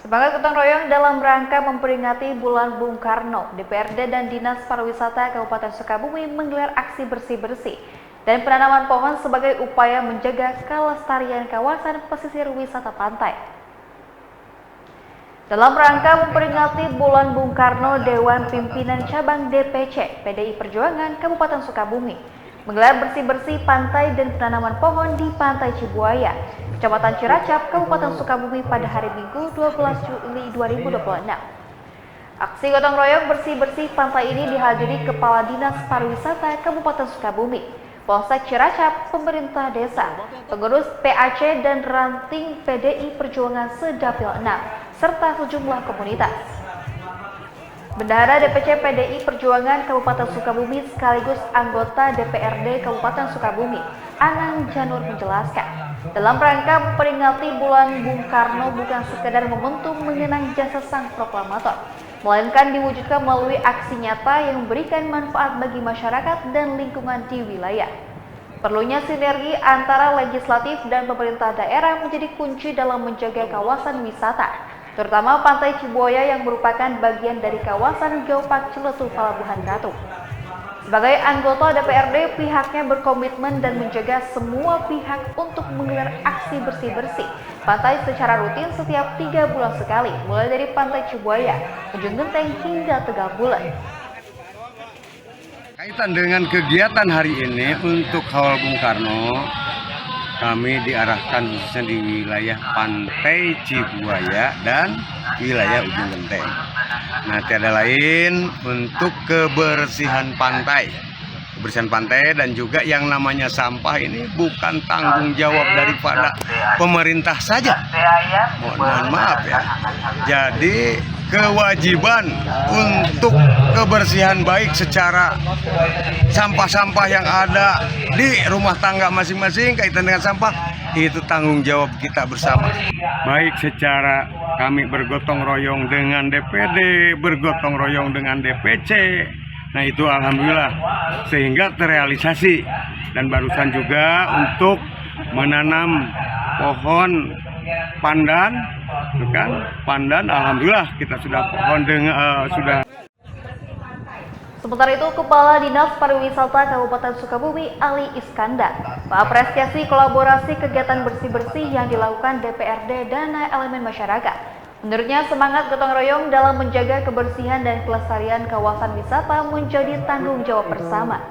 Semangat gotong royong dalam rangka memperingati Bulan Bung Karno, DPRD dan Dinas Pariwisata Kabupaten Sukabumi menggelar aksi bersih-bersih dan penanaman pohon sebagai upaya menjaga kelestarian kawasan pesisir wisata pantai. Dalam rangka memperingati Bulan Bung Karno, Dewan Pimpinan Cabang DPC PDI Perjuangan Kabupaten Sukabumi menggelar bersih-bersih pantai dan penanaman pohon di Pantai Cibuaya, Kecamatan Ciracap, Kabupaten Sukabumi pada hari Minggu 12 Juli 2026. Aksi gotong royong bersih-bersih pantai ini dihadiri Kepala Dinas Pariwisata Kabupaten Sukabumi, Polsek Ciracap, pemerintah desa, pengurus PAC dan ranting PDI Perjuangan Sedapil 6, serta sejumlah komunitas. Bendahara DPC PDI Perjuangan Kabupaten Sukabumi sekaligus anggota DPRD Kabupaten Sukabumi, Anang Janur menjelaskan, dalam rangka memperingati Bulan Bung Karno bukan sekedar momentum mengenang jasa sang proklamator, melainkan diwujudkan melalui aksi nyata yang memberikan manfaat bagi masyarakat dan lingkungan di wilayah. Perlunya sinergi antara legislatif dan pemerintah daerah menjadi kunci dalam menjaga kawasan wisata, terutama Pantai Cibuaya yang merupakan bagian dari kawasan Geopark Ciletuh Pelabuhan Ratu. Sebagai anggota DPRD, pihaknya berkomitmen dan menjaga semua pihak untuk menggelar aksi bersih-bersih pantai secara rutin setiap 3 bulan sekali, mulai dari Pantai Cibuaya, Ujung Genteng hingga Tegabulan. Kaitan dengan kegiatan hari ini untuk Kawal Bung Karno, kami diarahkan khususnya di wilayah Pantai Cibuaya dan wilayah Ujung Genteng. Nah, tiada lain untuk kebersihan pantai. Kebersihan pantai dan juga yang namanya sampah ini bukan tanggung jawab daripada pemerintah saja. Mohon maaf ya. Jadi kewajiban untuk kebersihan baik secara sampah-sampah yang ada di rumah tangga masing-masing kaitan dengan sampah itu tanggung jawab kita bersama. Baik secara kami bergotong royong dengan DPD, bergotong royong dengan DPC. Nah itu alhamdulillah sehingga terrealisasi, dan barusan juga untuk menanam pohon pandan, kan? Pandan alhamdulillah kita sudah pohon dengan sudah. Sementara itu, Kepala Dinas Pariwisata Kabupaten Sukabumi Ali Iskandar mengapresiasi kolaborasi kegiatan bersih-bersih yang dilakukan DPRD dan elemen masyarakat. Menurutnya, semangat gotong royong dalam menjaga kebersihan dan kelestarian kawasan wisata menjadi tanggung jawab bersama.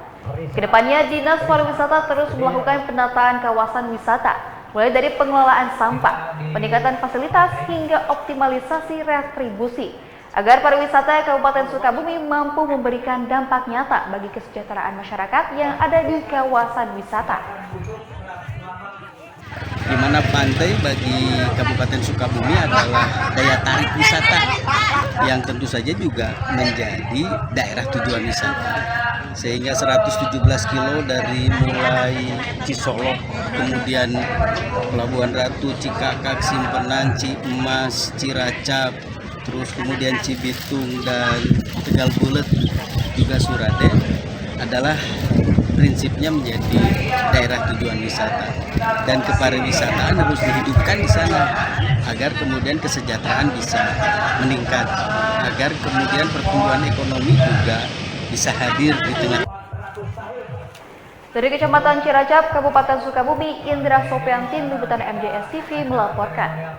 Kedepannya, Dinas Pariwisata terus melakukan penataan kawasan wisata, mulai dari pengelolaan sampah, peningkatan fasilitas, hingga optimalisasi retribusi, agar pariwisata Kabupaten Sukabumi mampu memberikan dampak nyata bagi kesejahteraan masyarakat yang ada di kawasan wisata. Di mana pantai bagi Kabupaten Sukabumi adalah daya tarik wisata yang tentu saja juga menjadi daerah tujuan wisata. Sehingga 117 kilo dari mulai Cisolok, kemudian Pelabuhan Ratu, Cikakak, Simpenan, Ciemas, Ciracap, terus kemudian Cibitung dan Tegal Bulet juga Suraden adalah prinsipnya menjadi daerah tujuan wisata, dan kepariwisataan harus dihidupkan di sana agar kemudian kesejahteraan bisa meningkat, agar kemudian pertumbuhan ekonomi juga bisa hadir di tengah. Dari Kecamatan Ciracap, Kabupaten Sukabumi, Indra Sopiantin, Liputan MJS TV melaporkan.